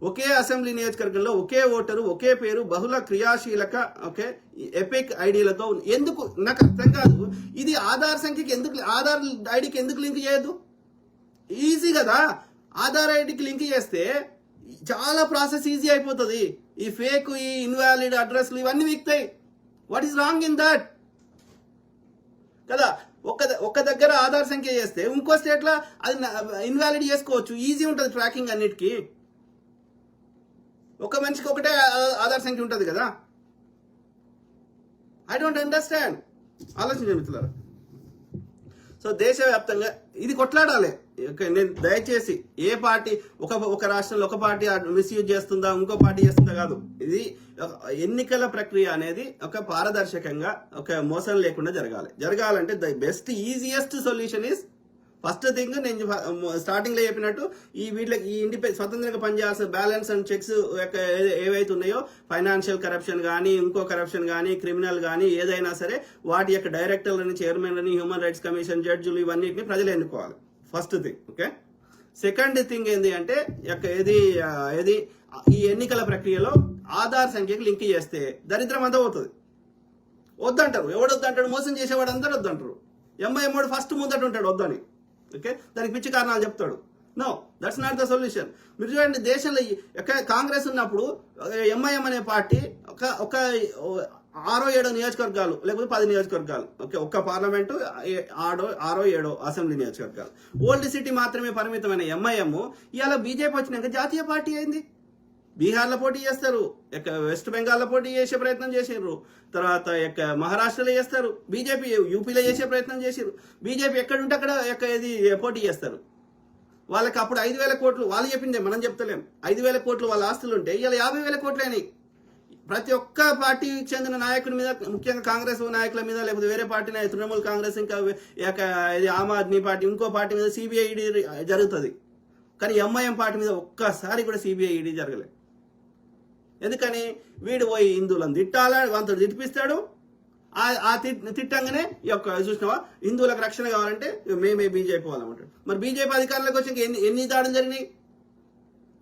ఒకే assembly నియోజకవర్గంలో ఒకే voter ఒకే పేరు బహుళ క్రియాశీలక ఓకే ఎపిక్ ఐడీలతో ఎందుకు నాకు అర్థం కాదు. ఇది ఆధార్ సంఖ్యకి ఎందుకు, ఆధార్ ఐడికి ఎందుకు లింక్ చేయదు? ఈజీ కదా. ఆధార్ ఐడికి లింక్ చేస్తే చాలా ప్రాసెస్ ఈజీ అయిపోతుంది. ఈ ఫేక్, ఈ ఇన్వాలిడ్ అడ్రస్లు ఇవన్నీ వీక్తాయి. What is wrong in that కదా? ఒక్క దగ్గర ఆధార్ సంఖ్య చేస్తే ఇంకో స్టేట్లో అది ఇన్వాలిడ్ చేసుకోవచ్చు. ఈజీ ఉంటుంది ట్రాకింగ్ అన్నిటికీ. ఒక మనిషికి ఒకటే ఆధార్ సంఖ్య ఉంటుంది కదా. I don't understand. ఆలోచించండి మిత్రులారా. సో దేశవ్యాప్తంగా ఇది కొట్లాడాలి. నేను దయచేసి ఏ పార్టీ ఒక రాష్ట్రంలో ఒక పార్టీ మిస్యూజ్ చేస్తుందా ఇంకో పార్టీ చేస్తుందా కాదు. ఇది ఎన్నికల ప్రక్రియ అనేది ఒక పారదర్శకంగా ఒక మోసం లేకుండా జరగాలంటే the best easiest solution is first thing నేను స్టార్టింగ్ లో చెప్పినట్టు ఈ స్వతంత్రంగా పనిచేయాల్సిన బ్యాలెన్స్ అండ్ చెక్స్ ఏవైతే ఉన్నాయో ఫైనాన్షియల్ కరప్షన్ కానీ ఇంకో కరప్షన్ కానీ క్రిమినల్ కానీ ఏదైనా సరే వాటి యొక్క డైరెక్టర్లని చైర్మన్లని హ్యూమన్ రైట్స్ కమిషన్ జడ్జిలు ఇవన్నిటిని ప్రజలు ఎన్నుకోవాలి. First thing. Okay. Second thing ఏంటి అంటే ఏది ఈ ఎన్నికల ప్రక్రియలో ఆధార్ సంఖ్యకి లింక్ చేస్తే దరిద్రం అంతా పోతుంది. వద్దంటారు. ఎవడు వద్దంటాడు? మోసం చేసేవాడు అందరూ వద్దంటారు. ఎంఐఎమ్మోడు ఫస్ట్ ముందట ఉంటాడు వద్దని. ఓకే. దానికి పిచ్చి కారణాలు చెప్తాడు. No, that's not the solution. మీరు చూడండి, దేశంలో కాంగ్రెస్ ఉన్నప్పుడు ఎంఐఎం అనే పార్టీ ఒక 6-7 నియోజకవర్గాలు లేకపోతే 10 నియోజకవర్గాలు, ఓకే, ఒక్క పార్లమెంటు 6-7 అసెంబ్లీ నియోజకవర్గాలు, ఓల్డ్ సిటీ మాత్రమే పరిమితమైన ఎంఐఎం ఇవాళ బీజేపీ వచ్చినాక జాతీయ పార్టీ అయింది. బీహార్లో పోటీ చేస్తారు, వెస్ట్ బెంగాల్లో పోటీ చేసే ప్రయత్నం చేసారు, తర్వాత మహారాష్ట్రలో చేస్తారు, బీజేపీ యూపీలో చేసే ప్రయత్నం చేసారు. బీజేపీ ఎక్కడుంటే అక్కడ పోటీ చేస్తారు. వాళ్ళకి అప్పుడు 5,000 కోట్లు వాళ్ళు చెప్పిందే, మనం చెప్తలేం. 5,000 కోట్లు వాళ్ళ ఆస్తులు ఉంటే ఇవాళ 50,000 కోట్లు అయినాయి. ప్రతి ఒక్క పార్టీకి చెందిన నాయకుడి మీద, ముఖ్యంగా కాంగ్రెస్ నాయకుల మీద, లేకపోతే వేరే పార్టీ తృణమూల్ కాంగ్రెస్, ఇంకా ఆమ్ ఆద్మీ పార్టీ, ఇంకో పార్టీ మీద సిబిఐ ఈడీ జరుగుతుంది. కానీ ఎంఐఎం పార్టీ మీద ఒక్కసారి కూడా సిబిఐ ఈడీ జరగలేదు. ఎందుకని? వీడు పోయి హిందువులను తిట్టాలా, వంతుడు తిట్టిపిస్తాడు. ఆ తిట్టంగానే చూసినావా, హిందువులకు రక్షణ కావాలంటే మేమే బీజేపీ వాళ్ళమంటాడు. మరి బీజేపీ అధికారంలోకి వచ్చి ఎన్ని దాడులు జరిగినాయి?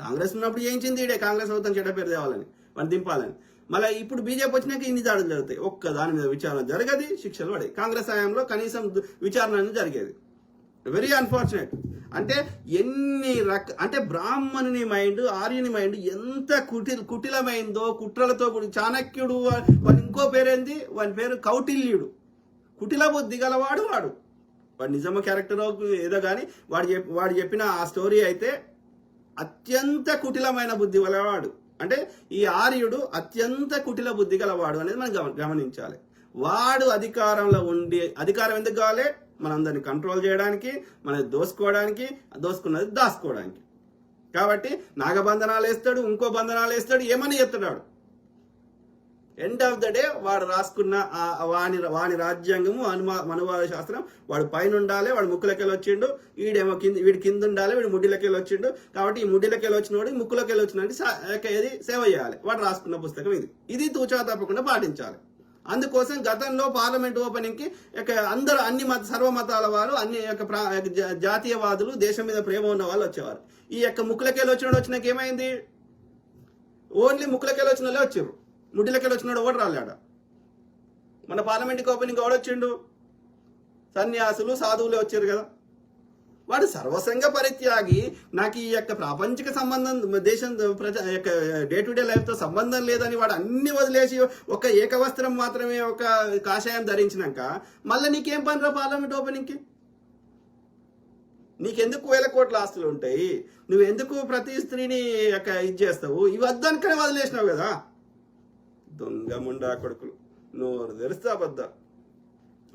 కాంగ్రెస్ ఉన్నప్పుడు చేయించింది ఈడే, కాంగ్రెస్ అవుతాం చెడ్డ పేరు తేవాలని, వాడిని దింపాలని. మళ్ళీ ఇప్పుడు బీజేపీ వచ్చినాక ఇన్ని దాడులు జరుగుతాయి. ఒక్క దాని మీద విచారణ జరగది, శిక్షలు పడాయి. కాంగ్రెస్ హయాంలో కనీసం విచారణ జరిగేది. Very unfortunate. అంటే అంటే బ్రాహ్మణుని మైండ్, ఆర్యుని మైండ్ ఎంత కుటిలమైందో, కుట్రలతో కూడి. చాణక్యుడు వాడి ఇంకో పేరేంది? వాడి పేరు కౌటిల్యుడు. కుటిల బుద్ధి గలవాడు వాడు నిజమ క్యారెక్టర్ ఏదో కానీ వాడు చెప్పిన ఆ స్టోరీ అయితే అత్యంత కుటిలమైన బుద్ధి గలవాడు. అంటే ఈ ఆర్యుడు అత్యంత కుటిల బుద్ధి గలవాడు అనేది మనం గమనించాలి. వాడు అధికారంలో ఉండి, అధికారం ఎందుకు కావాలి? మనందరిని కంట్రోల్ చేయడానికి, మనది దోసుకోవడానికి, దోసుకున్నది దాచుకోవడానికి. కాబట్టి నాగబంధనాలు వేస్తాడు, ఇంకో బంధనాలు వేస్తాడు, ఏమని చెప్తున్నాడు. ఎండ్ ఆఫ్ ద డే వాడు రాసుకున్న వాని రాజ్యాంగము, మనువాద శాస్త్రం వాడు పైన ఉండాలి. వాడు ముక్కులకెళ్ళి వచ్చిండు, వీడి కింద ఉండాలి, వీడు ముడ్డిలకెళ్ళి వచ్చిండు. కాబట్టి ఈ ముడ్డిలకెళ్ళి వచ్చినవాడు ముక్కులకెళ్ళి వచ్చినట్టు ఏది సేవ చేయాలి. వాడు రాసుకున్న పుస్తకం ఇది తూచా తప్పకుండా పాటించాలి. అందుకోసం గతంలో పార్లమెంట్ ఓపెనింగ్ కి అన్ని సర్వమతాల వారు, అన్ని జాతీయవాదులు, దేశం మీద ప్రేమ ఉన్న వాళ్ళు వచ్చేవారు. ఈ ముక్కులకెళ్ళి వచ్చినాక ఏమైంది? ఓన్లీ ముక్కులకెళ్ళి వచ్చిన వాళ్ళే వచ్చారు, ముడ్డిలకెళ్ళి వచ్చినాడు ఓటు రాలేడ. మన పార్లమెంట్కి ఓపెనింగ్ ఎవడొచ్చిండు? సన్యాసులు, సాధువులే వచ్చారు కదా. వాడు సర్వసంగ పరిత్యాగి, నాకు ఈ ప్రాపంచిక సంబంధం, దేశం డే టు డే లైఫ్తో సంబంధం లేదని వాడు అన్ని వదిలేసి ఒక ఏకవస్త్రం మాత్రమే, ఒక కాషాయం ధరించినాక మళ్ళీ నీకేం పనిరా పార్లమెంట్ ఓపెనింగ్కి? నీకెందుకు 1,000 కోట్ల ఆస్తులు ఉంటాయి? నువ్వు ఎందుకు ప్రతి స్త్రీని ఇది చేస్తావు? ఇవి వద్దనుకనే వదిలేసినావు కదా. దొంగ ముండా కొడుకులు, నోరు తెరిస్తే అబద్ధ.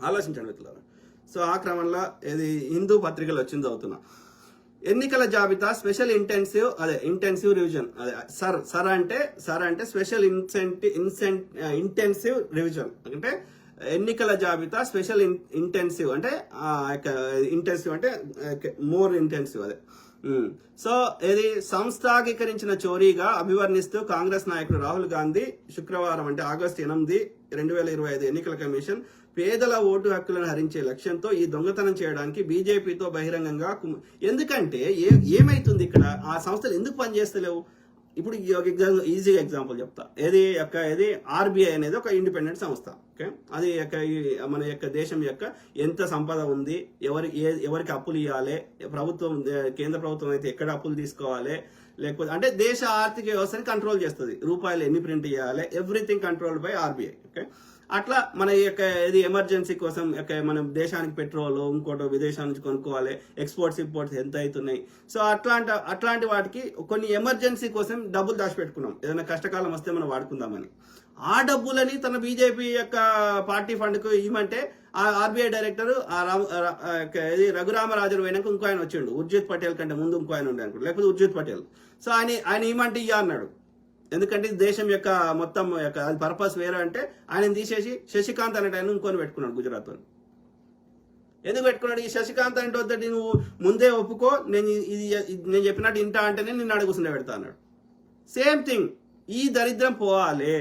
ఆలోచించండి మిత్రులారా. సో ఆ క్రమంలో ఇది హిందూ పత్రికలు వచ్చింది చదువుతున్నా. ఎన్నికల జాబితా స్పెషల్ ఇంటెన్సివ్ రివిజన్. సర్ అంటే స్పెషల్ ఇంటెన్సివ్ రివిజన్. అంటే ఎన్నికల జాబితా స్పెషల్ ఇంటెన్సివ్ అంటే ఇంటెన్సివ్ అంటే మోర్ ఇంటెన్సివ్. సో ఇది సంస్థాగీకరించిన చోరీగా అభివర్ణిస్తూ కాంగ్రెస్ నాయకుడు రాహుల్ గాంధీ శుక్రవారం అంటే ఆగస్టు 8, 2025 ఎన్నికల కమిషన్ పేదల ఓటు హక్కులను హరించే లక్ష్యంతో ఈ దొంగతనం చేయడానికి బీజేపీతో బహిరంగంగా ఎందుకంటే ఏమైతుంది ఇక్కడ? ఆ సంస్థలు ఎందుకు పనిచేస్తలేవు? ఇప్పుడు ఈజీ ఎగ్జాంపుల్ చెప్తా. ఏది ఆర్బీఐ అనేది ఒక ఇండిపెండెంట్ సంస్థ. ఓకే, అది మన యొక్క దేశం యొక్క ఎంత సంపద ఉంది, ఎవరికి అప్పులు ఇవ్వాలి, ప్రభుత్వం కేంద్ర ప్రభుత్వం అయితే ఎక్కడ అప్పులు తీసుకోవాలి, లేకపోతే అంటే దేశ ఆర్థిక వ్యవస్థని కంట్రోల్ చేస్తుంది. రూపాయలు ఎన్ని ప్రింట్ చేయాలి, everything controlled by RBI. Okay, అట్లా మన యొక్క ఎమర్జెన్సీ కోసం మనం దేశానికి పెట్రోల్ ఇంకోటో విదేశాల నుంచి కొనుక్కోవాలి, ఎక్స్పోర్ట్స్ ఇంపోర్ట్స్ ఎంత అవుతున్నాయి. సో అట్లాంటి వాటికి కొన్ని ఎమర్జెన్సీ కోసం డబ్బులు దాచిపెట్టుకున్నాం, ఏదైనా కష్టకాలం వస్తే మనం వాడుకుందామని. ఆ డబ్బులని తన బీజేపీ యొక్క పార్టీ ఫండ్కు ఇవ్వమంటే ఆ ఆర్బీఐ డైరెక్టర్ రఘురామరాజు పోయినాక ఇంకో ఆయన వచ్చిండు, ఉర్జిత్ పటేల్ కంటే ముందు ఇంకో ఆయన ఉండే అనుకోండి, లేకపోతే ఉర్జిత్ పటేల్. సో ఆయన ఇవ్వమంటే ఇయ్య అన్నాడు. ఎందుకంటే దేశం యొక్క మొత్తం యొక్క అది పర్పస్ వేరే అంటే ఆయన తీసేసి శశికాంత్ అనేట ఆయన ఇంకొని పెట్టుకున్నాడు గుజరాత్. ఎందుకు పెట్టుకున్నాడు? ఈ శశికాంత్ అంటే వద్దండి, నువ్వు ముందే ఒప్పుకో, నేను చెప్పినట్టు ఇంటా అంటేనే నిన్ను అడుగుసుండే పెడతా అన్నాడు. సేమ్ థింగ్, ఈ దరిద్రం పోవాలి.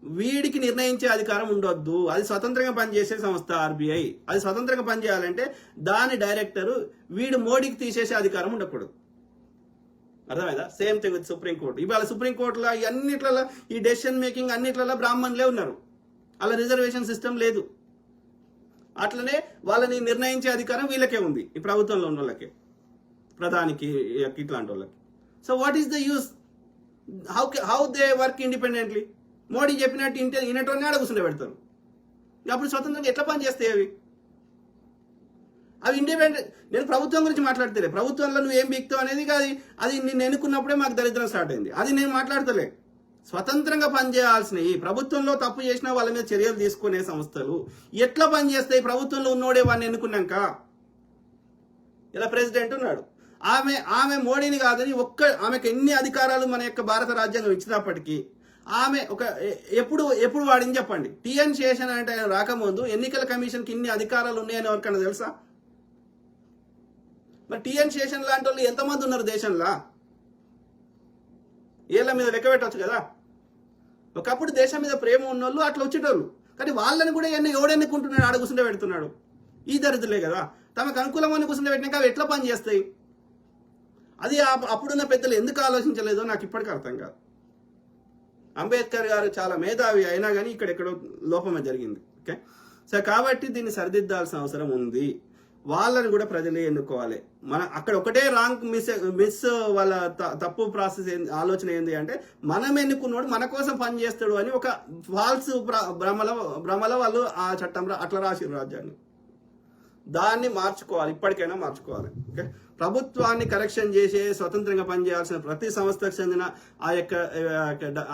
వీడికి నిర్ణయించే అధికారం ఉండొద్దు. అది స్వతంత్రంగా పనిచేసే సంస్థ ఆర్బీఐ. అది స్వతంత్రంగా పనిచేయాలంటే దాని డైరెక్టర్ వీడు మోడీకి తీసేసే అధికారం ఉండకూడదు. అర్థమైందా? Same thing with supreme court. ఇవాళ సుప్రీంకోర్టులో అన్నిట్లలో ఈ డెసిషన్ మేకింగ్ అన్నిట్లలో బ్రాహ్మణులే ఉన్నారు, అలా రిజర్వేషన్ సిస్టమ్ లేదు. అట్లనే వాళ్ళని నిర్ణయించే అధికారం వీళ్ళకే ఉంది, ఈ ప్రభుత్వంలో ఉన్న వాళ్ళకే, ప్రధానికి ఇట్లాంటి వాళ్ళకి. So what is the use? How they work independently? Modi చెప్పినట్టు ఇన్నటోనే అడుగుతుండే పెడతారు. అప్పుడు స్వతంత్రంగా ఎట్లా పని చేస్తాయి అవి ఇండిపెండెంట్? నేను ప్రభుత్వం గురించి మాట్లాడతలే. ప్రభుత్వంలో నువ్వు ఏం బీక్తావు అనేది అది నేను ఎన్నుకున్నప్పుడే మాకు దరిద్రం స్టార్ట్ అయింది. అది నేను మాట్లాడతలే. స్వతంత్రంగా పనిచేయాల్సినవి, ప్రభుత్వంలో తప్పు చేసిన వాళ్ళ మీద చర్యలు తీసుకునే సంస్థలు ఎట్లా పనిచేస్తాయి? ప్రభుత్వంలో ఉన్నోడే వాడిని ఎన్నుకున్నాక. ఇలా ప్రెసిడెంట్ ఉన్నాడు, ఆమె మోడీని కాదని ఆమెకు ఎన్ని అధికారాలు మన యొక్క భారత రాజ్యాంగం ఇచ్చినప్పటికీ ఆమె ఎప్పుడు వాడింది చెప్పండి? టిఎన్ శేషన్ అంటే ఆయన రాకముందు ఎన్నికల కమిషన్కి ఇన్ని అధికారాలు ఉన్నాయని ఎవరికైనా తెలుసా? మరి టిఎన్ శేషన్ లాంటి వాళ్ళు ఎంతమంది ఉన్నారు దేశంలో? ఏళ్ళ మీద లెక్క పెట్టవచ్చు కదా. ఒకప్పుడు దేశం మీద ప్రేమ ఉన్నోళ్ళు అట్లా వచ్చేటోళ్ళు, కానీ వాళ్ళని కూడా ఎవడెన్నుకుంటున్నాడు? ఆడ కూర్చుంటే పెడుతున్నాడు. ఈ దరిద్రులే కదా. తమకు అనుకూలమని కూర్చుంటే పెట్టినాక అవి ఎట్లా పని చేస్తాయి? అది అప్పుడున్న పెద్దలు ఎందుకు ఆలోచించలేదో నాకు ఇప్పటికీ అర్థం కాదు. అంబేద్కర్ గారు చాలా మేధావి అయినా కానీ ఇక్కడెక్కడో లోపమే జరిగింది. ఓకే, సో కాబట్టి దీన్ని సరిదిద్దాల్సిన అవసరం ఉంది. వాళ్ళని కూడా ప్రజలే ఎన్నుకోవాలి. అక్కడ ఒకటే రాంగ్ మిస్ వాళ్ళ తప్పు ప్రాసెస్ ఆలోచన ఏంది అంటే, మనం ఎన్నుకున్నాడు మన కోసం పని చేస్తాడు అని ఒక ఫాల్స్ భ్రమలో వాళ్ళు ఆ చట్టంలో అట్లా రాసిరు రాజ్యాన్ని. దాన్ని మార్చుకోవాలి, ఇప్పటికైనా మార్చుకోవాలి. ఓకే, ప్రభుత్వాన్ని కరెక్షన్ చేసే స్వతంత్రంగా పనిచేయాల్సిన ప్రతి సంస్థకు చెందిన ఆ యొక్క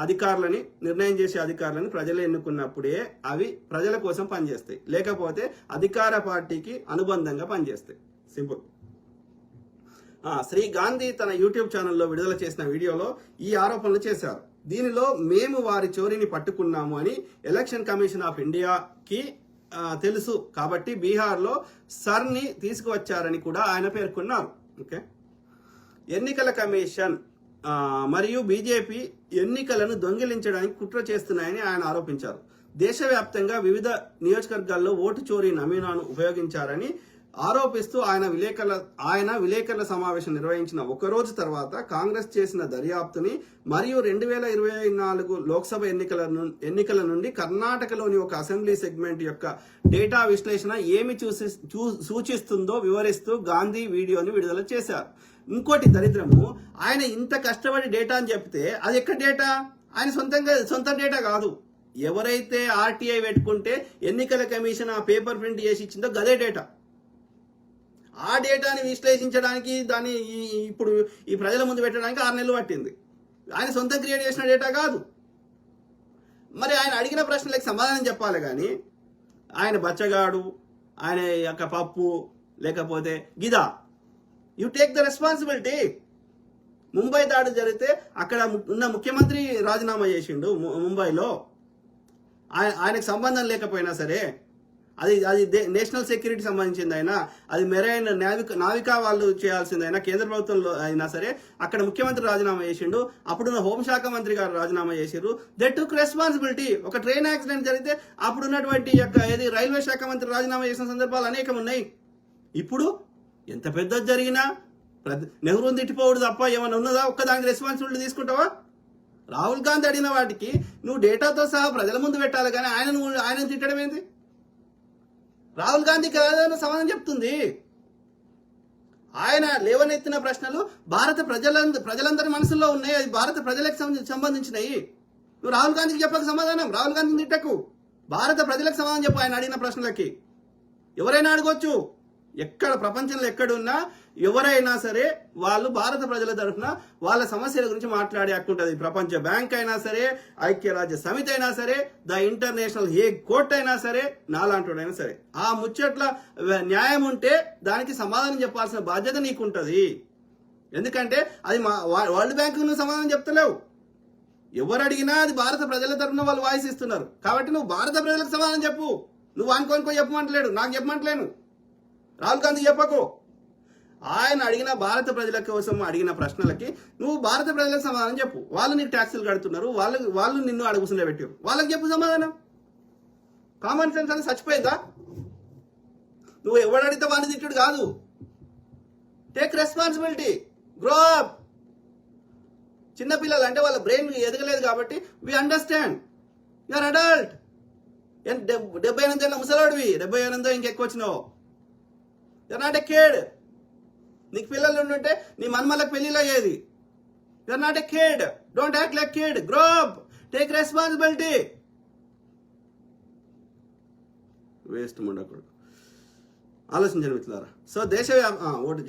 అధికారులని, నిర్ణయం చేసే అధికారులని ప్రజలు ఎన్నుకున్నప్పుడే అవి ప్రజల కోసం పనిచేస్తాయి, లేకపోతే అధికార పార్టీకి అనుబంధంగా పనిచేస్తాయి. సింపుల్. శ్రీ గాంధీ తన యూట్యూబ్ ఛానల్లో విడుదల చేసిన వీడియోలో ఈ ఆరోపణలు చేశారు. దీనిలో మేము వారి చోరీని పట్టుకున్నాము అని ఎలక్షన్ కమిషన్ ఆఫ్ ఇండియాకి తెలుసు కాబట్టి బీహార్లో సర్ని తీసుకువచ్చారని కూడా ఆయన పేర్కొన్నారు. ఓకే, ఎన్నికల కమిషన్ మరియు బీజేపీ ఎన్నికలను దొంగిలించడానికి కుట్ర చేస్తున్నాయని ఆయన ఆరోపించారు. దేశవ్యాప్తంగా వివిధ నియోజకవర్గాల్లో ఓటు చోరీ నమూనాను ఉపయోగించారని ఆరోపిస్తూ ఆయన విలేకరుల సమావేశం నిర్వహించిన ఒకరోజు తర్వాత కాంగ్రెస్ చేసిన దర్యాప్తుని మరియు 2024 లోక్సభ ఎన్నికల నుండి కర్ణాటకలోని ఒక అసెంబ్లీ సెగ్మెంట్ యొక్క డేటా విశ్లేషణ ఏమి సూచిస్తుందో వివరిస్తూ గాంధీ వీడియోని విడుదల చేశారు. ఇంకోటి దరిద్రము, ఆయన ఇంత కష్టపడి డేటా అని చెప్తే అది ఎక్కడ డేటా? ఆయన సొంత డేటా కాదు. ఎవరైతే ఆర్టీఐ పెట్టుకుంటే ఎన్నికల కమిషన్ ఆ పేపర్ ప్రింట్ చేసి ఇచ్చిందో గదే డేటా. ఆ డేటాని విశ్లేషించడానికి దాన్ని ఇప్పుడు ఈ ప్రజల ముందు పెట్టడానికి 6 నెలలు పట్టింది. ఆయన సొంతం క్రియేట్ చేసిన డేటా కాదు. మరి ఆయన అడిగిన ప్రశ్నలకు సమాధానం చెప్పాలి కానీ ఆయన బచ్చగాడు, ఆయన యొక్క పప్పు, లేకపోతే గిదా. You take the responsibility. Mumbai దాడి జరిగితే అక్కడ ఉన్న ముఖ్యమంత్రి రాజీనామా చేసిండు ముంబైలో. ఆయనకు సంబంధం లేకపోయినా సరే, అది నేషనల్ సెక్యూరిటీ సంబంధించింది అయినా, అది మెరైన్ నావికా వాళ్ళు చేయాల్సిందైనా, కేంద్ర ప్రభుత్వంలో అయినా సరే అక్కడ ముఖ్యమంత్రి రాజీనామా చేసిండు. అప్పుడున్న హోంశాఖ మంత్రి గారు రాజీనామా చేసిరు. They took responsibility. ఒక ట్రైన్ యాక్సిడెంట్ జరిగితే అప్పుడున్నటువంటి రైల్వే శాఖ మంత్రి రాజీనామా చేసిన సందర్భాలు అనేకం ఉన్నాయి. ఇప్పుడు ఎంత పెద్దది జరిగినా నెహ్రూని తిట్టిపోవడు తప్ప ఏమైనా ఉన్నదా? ఒక్కదానికి రెస్పాన్సిబిలిటీ తీసుకుంటావా? రాహుల్ గాంధీ అడిగిన వాటికి నువ్వు డేటాతో సహా ప్రజల ముందు పెట్టాలి, కానీ ఆయన తిట్టడం ఏంది? రాహుల్ గాంధీ కదా సమాధానం చెప్తుంది. ఆయన లేవనెత్తిన ప్రశ్నలు భారత ప్రజలందరి మనసులో ఉన్నాయి, అది భారత ప్రజలకు సంబంధించినవి. నువ్వు రాహుల్ గాంధీకి చెప్పక సమాధానం, రాహుల్ గాంధీని తిట్టకు, భారత ప్రజలకు సమాధానం చెప్పు. ఆయన అడిగిన ప్రశ్నలకి ఎవరైనా అడగొచ్చు, ఎక్కడ ప్రపంచంలో ఎక్కడున్నా ఎవరైనా సరే వాళ్ళు భారత ప్రజల తరఫున వాళ్ళ సమస్యల గురించి మాట్లాడే హక్కు ఉంటుంది. ప్రపంచ బ్యాంక్ అయినా సరే, ఐక్యరాజ్య సమితి అయినా సరే, ద ఇంటర్నేషనల్ హేగ్ కోర్ట్ అయినా సరే, నాలాంటివాడైనా సరే, ఆ ముచ్చట్ల న్యాయం ఉంటే దానికి సమాధానం చెప్పాల్సిన బాధ్యత నీకుంటది. ఎందుకంటే అది వరల్డ్ బ్యాంక్ నువ్వు సమాధానం చెప్తలేవు. ఎవరు అడిగినా అది భారత ప్రజల తరఫున వాళ్ళు వాయిస్ ఇస్తున్నారు, కాబట్టి నువ్వు భారత ప్రజలకు సమాధానం చెప్పు. నువ్వు అనుకోనుకో చెప్పమంటలేడు, నాకు చెప్పమంటలేను, రాహుల్ గాంధీ చెప్పకు. ఆయన అడిగిన భారత ప్రజల కోసం అడిగిన ప్రశ్నలకి నువ్వు భారత ప్రజలకు సమాధానం చెప్పు. వాళ్ళు నీకు ట్యాక్సులు కడుతున్నారు, వాళ్ళు నిన్ను అడుగుసులే పెట్టారు, వాళ్ళకి చెప్పు సమాధానం. కామన్ సెన్స్ అని చచ్చిపోయిందా? నువ్వు ఎవడు అడిగితే వాడిని తిట్టుడు కాదు. Take responsibility, grow up. చిన్నపిల్లలు అంటే వాళ్ళ బ్రెయిన్ ఎదగలేదు కాబట్టి వి అండర్స్టాండ్, యూఆర్ అడల్ట్. 78 ఏళ్ళ ముసలాడివి, 78 ఇంకెక్కువ వచ్చినావు. You're not a kid. నీకు పిల్లలు ఉంటే నీ మనమలకు పెళ్లిలో అయ్యేది. You're not a kid, don't act like kid, grow up, take responsibility. Waste ముండకుడు. ఆలోచించండి మిత్రులారా. సో దేశ